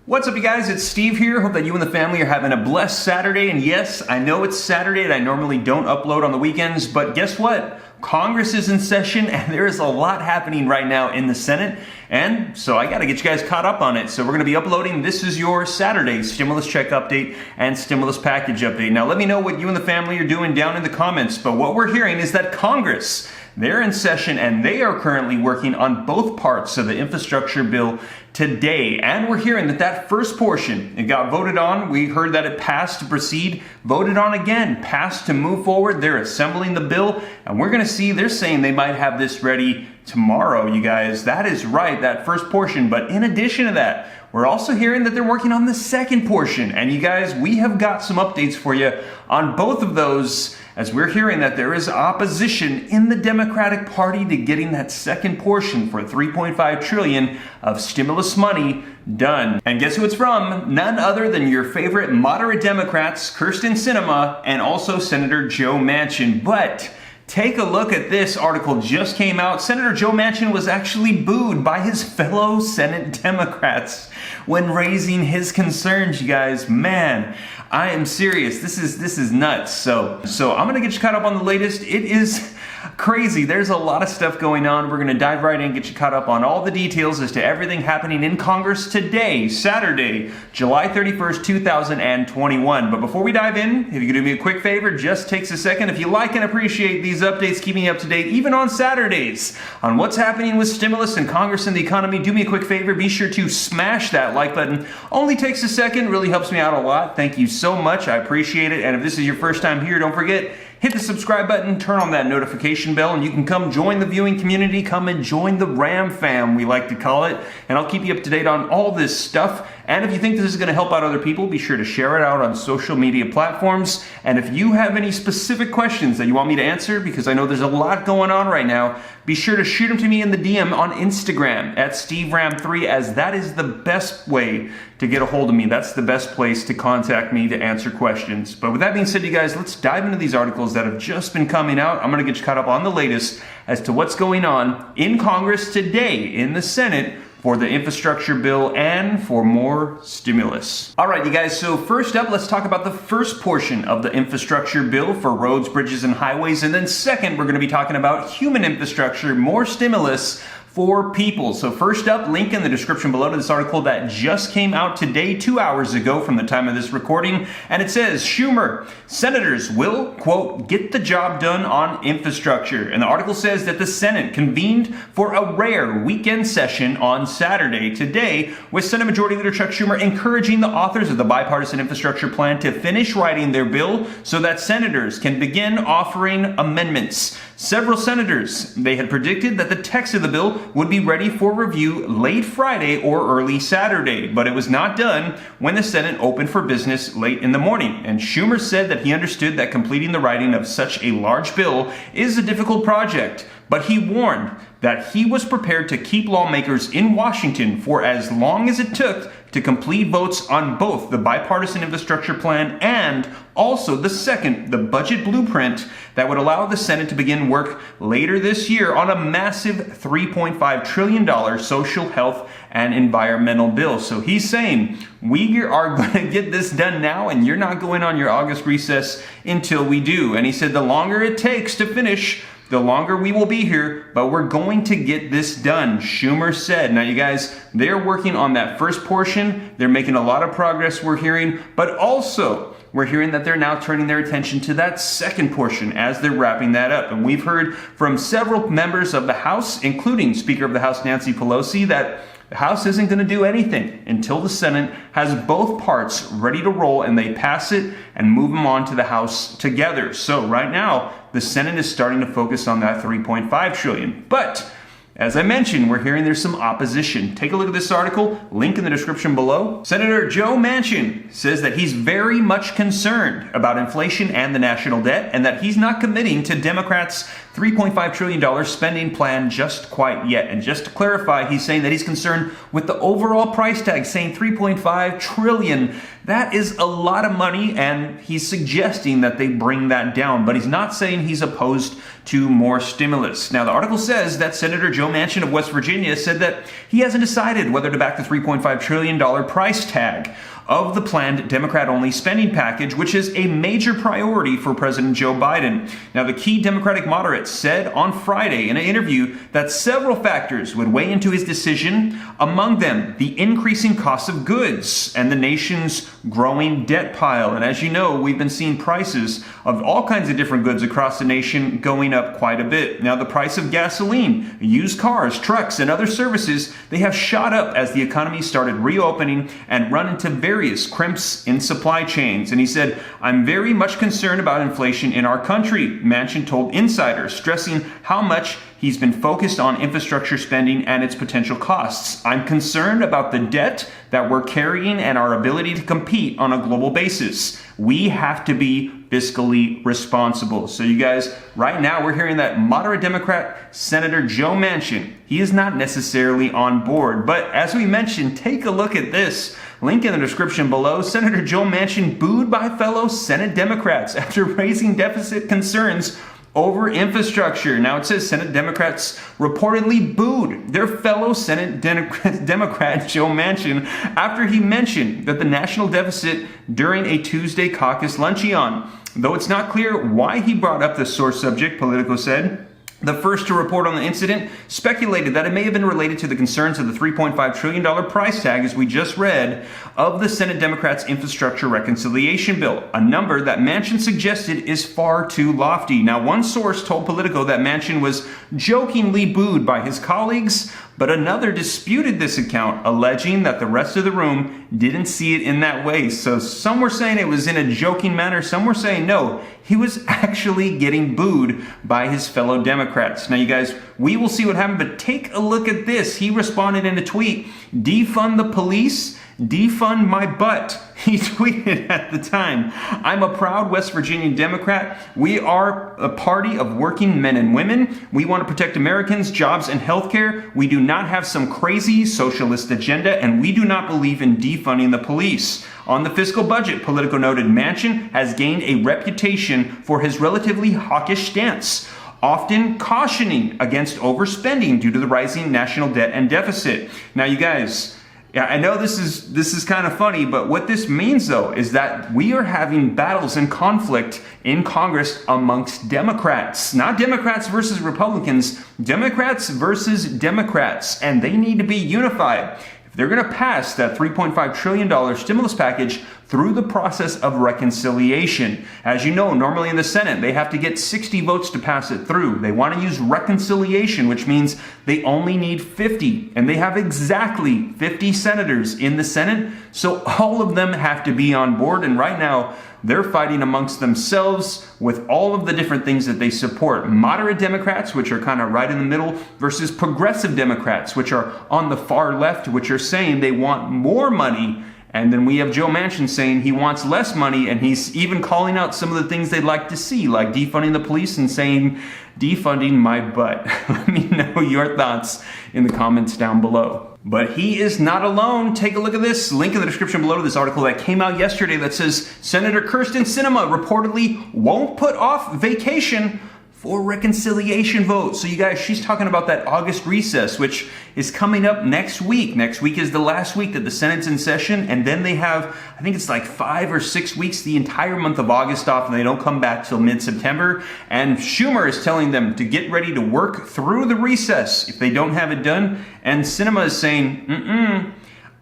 What's up, you guys? It's Steve here. Hope that you and the family are having a blessed Saturday. And yes, I know it's Saturday and I normally don't upload on the weekends, but guess what? Congress is in session and there is a lot happening right now in the Senate. And so I got to get you guys caught up on it. So we're going to be uploading This Is Your Saturday stimulus check update and stimulus package update. Now let me know what you and the family are doing down in the comments. But what we're hearing is that Congress, they're in session and they are currently working on both parts of the infrastructure bill today. And we're hearing that that first portion, it got voted on. We heard that it passed to proceed, voted on again, passed to move forward. They're assembling the bill and we're going to see, they're saying they might have this ready tomorrow, you guys. That is right, that first portion. But in addition to that, we're also hearing that they're working on the second portion. And you guys, we have got some updates for you on both of those, as we're hearing that there is opposition in the Democratic Party to getting that second portion for $3.5 trillion of stimulus money done. And guess who it's from? None other than your favorite moderate Democrats, Kyrsten Sinema, and also Senator Joe Manchin. But take a look at this article just came out. Senator Joe Manchin was actually booed by his fellow Senate Democrats when raising his concerns, you guys. Man, I am serious. This is nuts. So I'm gonna get you caught up on the latest. It is crazy. There's a lot of stuff going on. We're gonna dive right in, get you caught up on all the details as to everything happening in Congress today, Saturday, July 31st, 2021. But before we dive in, if you could do me a quick favor, just takes a second. If you like and appreciate these updates, keeping you up to date, even on Saturdays, on what's happening with stimulus and Congress and the economy, do me a quick favor. Be sure to smash that like button. Only takes a second, really helps me out a lot. Thank you so much. I appreciate it. And if this is your first time here, don't forget, hit the subscribe button, turn on that notification bell, and you can come join the viewing community. Come and join the Ram fam, we like to call it. And I'll keep you up to date on all this stuff. And if you think this is going to help out other people, be sure to share it out on social media platforms. And if you have any specific questions that you want me to answer, because I know there's a lot going on right now, be sure to shoot them to me in the DM on Instagram at SteveRam3, as that is the best way to get a hold of me. That's the best place to contact me to answer questions. But with that being said, you guys, let's dive into these articles that have just been coming out. I'm going to get you caught up on the latest as to what's going on in Congress today in the Senate for the infrastructure bill and for more stimulus. All right, you guys, so first up, let's talk about the first portion of the infrastructure bill for roads, bridges, and highways. And then second, we're going to be talking about human infrastructure, more stimulus for people. So first up, link in the description below to this article that just came out today, 2 hours ago from the time of this recording. And it says, Schumer, senators will, quote, get the job done on infrastructure. And the article says that the Senate convened for a rare weekend session on Saturday today, with Senate Majority Leader Chuck Schumer encouraging the authors of the bipartisan infrastructure plan to finish writing their bill so that senators can begin offering amendments. Several senators, they had predicted that the text of the bill would be ready for review late Friday or early Saturday, but it was not done when the Senate opened for business late in the morning. And Schumer said that he understood that completing the writing of such a large bill is a difficult project, but he warned that he was prepared to keep lawmakers in Washington for as long as it took to complete votes on both the bipartisan infrastructure plan and also the second, the budget blueprint that would allow the Senate to begin work later this year on a massive $3.5 trillion social, health, and environmental bill. So he's saying, we are going to get this done now, and you're not going on your August recess until we do. And he said the longer it takes to finish, the longer we will be here, but we're going to get this done, Schumer said. Now, you guys, they're working on that first portion. They're making a lot of progress, we're hearing, but also we're hearing that they're now turning their attention to that second portion as they're wrapping that up. And we've heard from several members of the House, including Speaker of the House Nancy Pelosi, that the House isn't going to do anything until the Senate has both parts ready to roll and they pass it and move them on to the House together. So right now, the Senate is starting to focus on that $3.5 trillion. But as I mentioned, we're hearing there's some opposition. Take a look at this article, link in the description below. Senator Joe Manchin says that he's very much concerned about inflation and the national debt, and that he's not committing to Democrats $3.5 trillion spending plan just quite yet. And just to clarify, he's saying that he's concerned with the overall price tag, saying $3.5 trillion. That is a lot of money, and he's suggesting that they bring that down, but he's not saying he's opposed to more stimulus. Now, the article says that Senator Joe Manchin of West Virginia said that he hasn't decided whether to back the $3.5 trillion price tag of the planned Democrat-only spending package, which is a major priority for President Joe Biden. Now, the key Democratic moderate said on Friday in an interview that several factors would weigh into his decision, among them the increasing cost of goods and the nation's growing debt pile. And as you know, we've been seeing prices of all kinds of different goods across the nation going up quite a bit. Now, the price of gasoline, used cars, trucks, and other services, they have shot up as the economy started reopening and run into various crimps in supply chains. And he said, "I'm very much concerned about inflation in our country," Manchin told insiders, stressing how much he's been focused on infrastructure spending and its potential costs. "I'm concerned about the debt that we're carrying and our ability to compete on a global basis. We have to be fiscally responsible." So you guys, right now we're hearing that moderate Democrat Senator Joe Manchin, he is not necessarily on board. But as we mentioned, take a look at this. Link in the description below. Senator Joe Manchin booed by fellow Senate Democrats after raising deficit concerns over infrastructure. Now it says Senate Democrats reportedly booed their fellow Senate Democrat Joe Manchin after he mentioned that the national deficit during a Tuesday caucus luncheon. Though it's not clear why he brought up the sore subject, Politico said. The first to report on the incident speculated that it may have been related to the concerns of the $3.5 trillion price tag, as we just read, of the Senate Democrats' infrastructure reconciliation bill, a number that Manchin suggested is far too lofty. Now, one source told Politico that Manchin was jokingly booed by his colleagues, but another disputed this account, alleging that the rest of the room didn't see it in that way. So some were saying it was in a joking manner, some were saying no, he was actually getting booed by his fellow Democrats. Now you guys, we will see what happened, but take a look at this. He responded in a tweet, "Defund the police, defund my butt." He tweeted at the time, "I'm a proud West Virginian Democrat. We are a party of working men and women. We want to protect Americans, jobs, and healthcare. We do not have some crazy socialist agenda, and we do not believe in defunding the police." On the fiscal budget, Politico noted Manchin has gained a reputation for his relatively hawkish stance, often cautioning against overspending due to the rising national debt and deficit. Now, you guys, yeah, I know this is kind of funny, but what this means, though, is that we are having battles and conflict in Congress amongst Democrats. Not Democrats versus Republicans, Democrats versus Democrats, and they need to be unified. If they're going to pass that $3.5 trillion stimulus package through the process of reconciliation. As you know, normally in the Senate, they have to get 60 votes to pass it through. They want to use reconciliation, which means they only need 50, and they have exactly 50 senators in the Senate, so all of them have to be on board, and right now, they're fighting amongst themselves with all of the different things that they support. Moderate Democrats, which are kind of right in the middle, versus progressive Democrats, which are on the far left, which are saying they want more money. And then we have Joe Manchin saying he wants less money, and he's even calling out some of the things they'd like to see, like defunding the police and saying, "Defunding my butt." Let me know your thoughts in the comments down below. But he is not alone. Take a look at this. Link in the description below to this article that came out yesterday that says Senator Kyrsten Sinema reportedly won't put off vacation for reconciliation vote. So you guys, she's talking about that August recess, which is coming up next week. Next week is the last week that the Senate's in session, and then they have, I think it's like 5 or 6 weeks, the entire month of August off, and they don't come back till mid-September. And Schumer is telling them to get ready to work through the recess if they don't have it done. And Sinema is saying,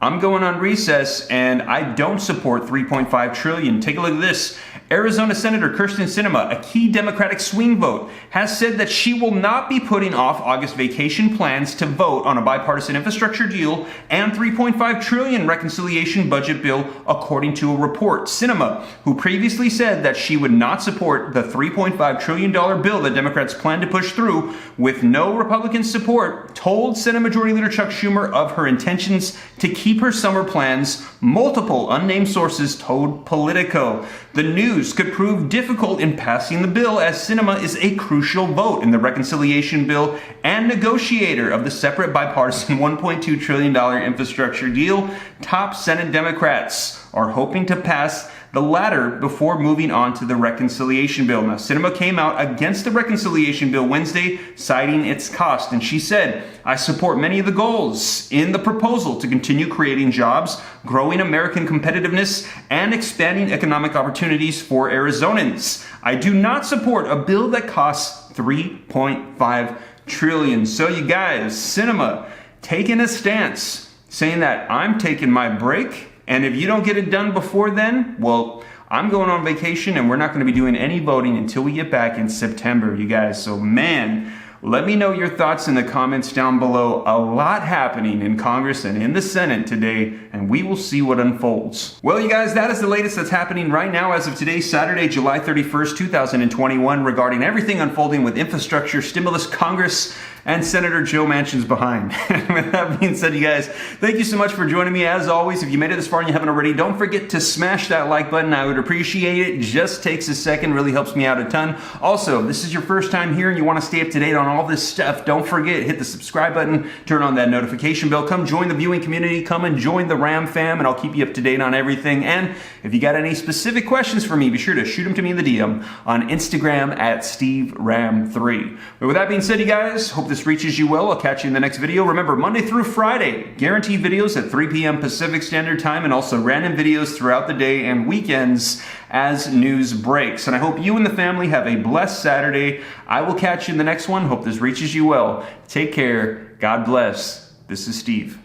I'm going on recess, and I don't support $3.5 trillion. Take a look at this. Arizona Senator Kyrsten Sinema, a key Democratic swing vote, has said that she will not be putting off August vacation plans to vote on a bipartisan infrastructure deal and $3.5 trillion reconciliation budget bill, according to a report. Sinema, who previously said that she would not support the $3.5 trillion bill that Democrats plan to push through with no Republican support, told Senate Majority Leader Chuck Schumer of her intentions to keep her summer plans, multiple unnamed sources told Politico. The news could prove difficult in passing the bill, as Sinema is a crucial vote in the reconciliation bill and negotiator of the separate bipartisan $1.2 trillion infrastructure deal. Top Senate Democrats are hoping to pass the latter before moving on to the reconciliation bill. Now, Sinema came out against the reconciliation bill Wednesday, citing its cost, and she said, "I support many of the goals in the proposal to continue creating jobs, growing American competitiveness, and expanding economic opportunities for Arizonans. I do not support a bill that costs $3.5 trillion." So you guys, Sinema taking a stance, saying that I'm taking my break, and if you don't get it done before then, well, I'm going on vacation and we're not going to be doing any voting until we get back in September, you guys. So man, let me know your thoughts in the comments down below. A lot happening in Congress and in the Senate today, and we will see what unfolds. Well, you guys, that is the latest that's happening right now as of today, Saturday, July 31st, 2021, regarding everything unfolding with infrastructure, stimulus, Congress, and Senator Joe Manchin's behind. With that being said, you guys, thank you so much for joining me. As always, if you made it this far and you haven't already, don't forget to smash that like button. I would appreciate it. Just takes a second, really helps me out a ton. Also, if this is your first time here and you want to stay up to date on all this stuff, don't forget, hit the subscribe button, turn on that notification bell, come join the viewing community, come and join the Ram fam, and I'll keep you up to date on everything. And if you got any specific questions for me, be sure to shoot them to me in the DM on Instagram at SteveRam3. But with that being said, you guys, hope this reaches you well. I'll catch you in the next video. Remember, Monday through Friday, guaranteed videos at 3 p.m. Pacific Standard Time, and also random videos throughout the day and weekends as news breaks. And I hope you and the family have a blessed Saturday. I will catch you in the next one. Hope this reaches you well. Take care. God bless. This is Steve.